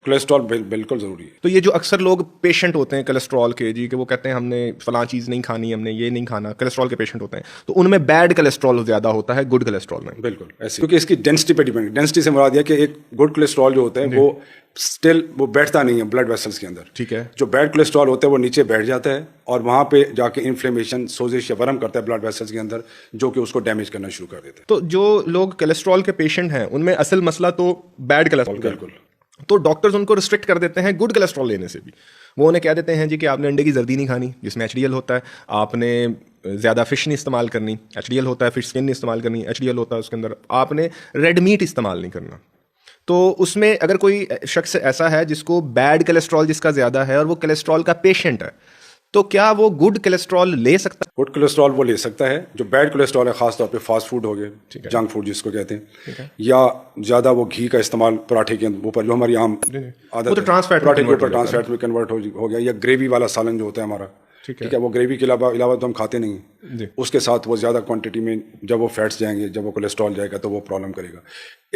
Cholesterol बिल्कुल ज़रूरी है। तो ये जो अक्सर लोग पेशेंट होते हैं कोलेस्ट्रॉल के जी, कि वो कहते हैं हमने फलां चीज़ नहीं खानी, हमने ये नहीं खाना, कोलेस्ट्रॉल के पेशेंट होते हैं, तो उनमें बैड कोलेस्ट्रॉल ज़्यादा होता है गुड कोलेस्ट्रॉल में। बिल्कुल ऐसे, क्योंकि इसकी डेंसिटी पे डिपेंड, डेंसिटी से मुराद यह कि एक गुड कोलेस्ट्रॉल जो होता है वो स्टिल वो बैठता नहीं है ब्लड वेसल्स के अंदर। ठीक है। जो बैड कोलेस्ट्रॉल होता है वो नीचे बैठ जाता है और वहाँ पे जाके इन्फ्लेमेशन, सोजिश या वर्म करता है ब्लड वेसल्स के अंदर, जो कि उसको डैमेज करना शुरू कर देता है। तो जो लोग कोलेस्ट्रॉल के पेशेंट हैं उनमें असल मसला तो बैड कोलेस्ट्रॉल का है। बिल्कुल। तो डॉक्टर्स उनको रिस्ट्रिक्ट कर देते हैं गुड कोलेस्ट्रॉल लेने से भी। वो उन्हें कह देते हैं जी कि आपने अंडे की जर्दी नहीं खानी जिसमें एचडीएल होता है, आपने ज़्यादा फिश नहीं इस्तेमाल करनी, एचडीएल होता है, फिश स्किन नहीं इस्तेमाल करनी, एचडीएल होता है उसके अंदर, आपने रेड मीट इस्तेमाल नहीं करना। तो उसमें अगर कोई शख्स ऐसा है जिसको बैड कोलेस्ट्रॉल जिसका ज़्यादा है और वो कोलेस्ट्रॉल का पेशेंट है, तो क्या वो गुड कोलेस्ट्रॉल ले सकता है? गुड कोलेस्ट्रॉल वो ले सकता है। जो बैड कोलेस्ट्रॉल है खासतौर पे फास्ट फूड हो गए, जंक फूड जिसको कहते हैं, या ज़्यादा वो घी का इस्तेमाल पराठे के ऊपर, जो हमारी आम आदत वो तो ट्रांस फैट पराठे के ऊपर ट्रांस फैट में कन्वर्ट हो गया, या ग्रेवी वाला सालन जो होता है हमारा, ठीक है, वो ग्रेवी के अलावा तो हम खाते नहीं, उसके साथ वो ज़्यादा क्वांटिटी में जब वो फैट्स जाएंगे, जब वो कोलेस्ट्रॉल जाएगा तो वो प्रॉब्लम करेगा।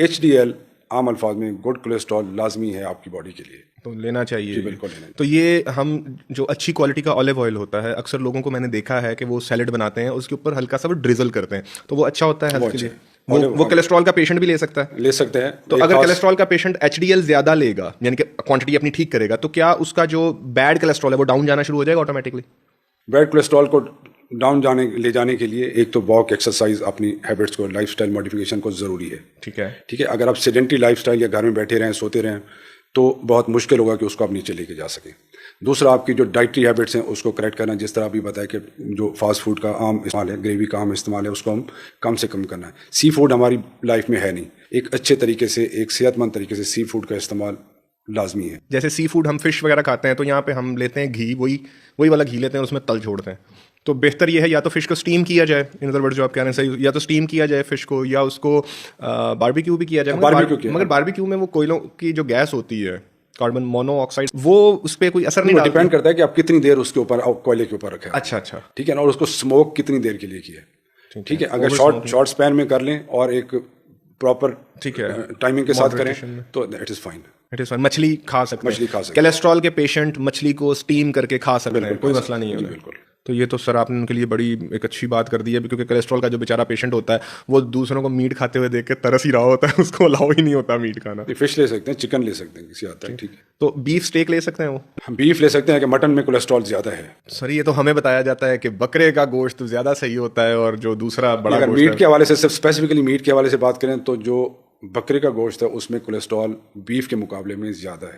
HDL आम अल्फाज में गुड कोलेस्ट्रॉल लाजमी है आपकी बॉडी के लिए, तो लेना चाहिए। जी बिल्कुल लेना चाहिए। तो ये हम जो अच्छी क्वालिटी का ऑलिव ऑयल होता है, अक्सर लोगों को मैंने देखा है कि वो सैलेड बनाते हैं उसके ऊपर हल्का सा वो ड्रिजल करते हैं, तो वो अच्छा होता है हेल्थ के लिए। वो कोलेस्ट्रॉल का पेशेंट भी ले सकता है? ले सकते हैं। तो अगर कोलेस्ट्रॉल का पेशेंट HDL ज्यादा लेगा, यानी कि क्वांटिटी अपनी ठीक करेगा, तो क्या उसका जो बैड कोलेस्ट्रॉल है वो डाउन जाना शुरू हो जाएगा ऑटोमेटिकली? बैड कोलेस्ट्रॉल को डाउन ले जाने के लिए एक तो वॉक, एक्सरसाइज, अपनी हैबिट्स को, लाइफस्टाइल मॉडिफिकेशन को ज़रूरी है। ठीक है। ठीक है। अगर आप सेडेंटरी लाइफस्टाइल या घर में बैठे रहें, सोते रहें, तो बहुत मुश्किल होगा कि उसको आप नीचे लेके जा सकें। दूसरा, आपकी जो डाइटरी हैबिट्स हैं उसको करेक्ट करना, जिस तरह अभी बताया कि जो फास्ट फूड का आम इस्तेमाल है, ग्रेवी का आम इस्तेमाल है, उसको हम कम से कम करना है। सी फूड हमारी लाइफ में है नहीं, एक अच्छे तरीके से, एक सेहतमंद तरीके से सी फूड का इस्तेमाल लाजमी है। जैसे सी फूड हम फिश वगैरह खाते हैं, तो यहाँ पे हम लेते हैं घी, वही वाला घी लेते हैं, उसमें तल छोड़ते हैं। तो बेहतर ये है या तो फिश को स्टीम किया जाए, इन अदर वर्ड्स जो आप कह रहे हैं सही, या तो स्टीम किया जाए फिश को, या उसको बारबेक्यू भी किया जाए। मगर बारबेक्यू में वो कोयलों की जो गैस होती है, कार्बन मोनोऑक्साइड, वो उस पर कोई असर नहीं डालता। डिपेंड करता है कि आप कितनी देर उसके ऊपर कोयले के ऊपर रखें। अच्छा। ठीक है ना। और उसको स्मोक कितनी देर के लिए किया। ठीक है। अगर शॉर्ट स्पैन में कर लें और एक प्रॉपर, ठीक है, टाइमिंग के साथ करें तो इट इज़ फाइन। मछली खा सकते हैं। कोलेस्ट्रॉल के पेशेंट मछली को स्टीम करके खा सकते हैं, कोई मसला नहीं है। बिल्कुल। तो ये तो सर आपने उनके लिए बड़ी एक अच्छी बात कर दी है, क्योंकि कोलेस्ट्रॉल का जो बेचारा पेशेंट होता है वो दूसरों को मीट खाते हुए देख के तरस ही रहा होता है, उसको अलाउ ही नहीं होता मीट खाना। फिश ले सकते हैं, चिकन ले सकते हैं किसी हद तक। ठीक है। तो बीफ स्टेक ले सकते हैं वो? हम बीफ ले सकते हैं कि मटन में कोलेस्ट्रॉल ज़्यादा है। सर ये तो हमें बताया जाता है कि बकरे का गोश्त ज़्यादा सही होता है, और जो दूसरा बड़ा अगर मीट के हवाले से, सिर्फ स्पेसिफिकली मीट के हवाले से बात करें, तो जो बकरे का गोश्त है उसमें कोलेस्ट्रॉल बीफ के मुकाबले में ज़्यादा है।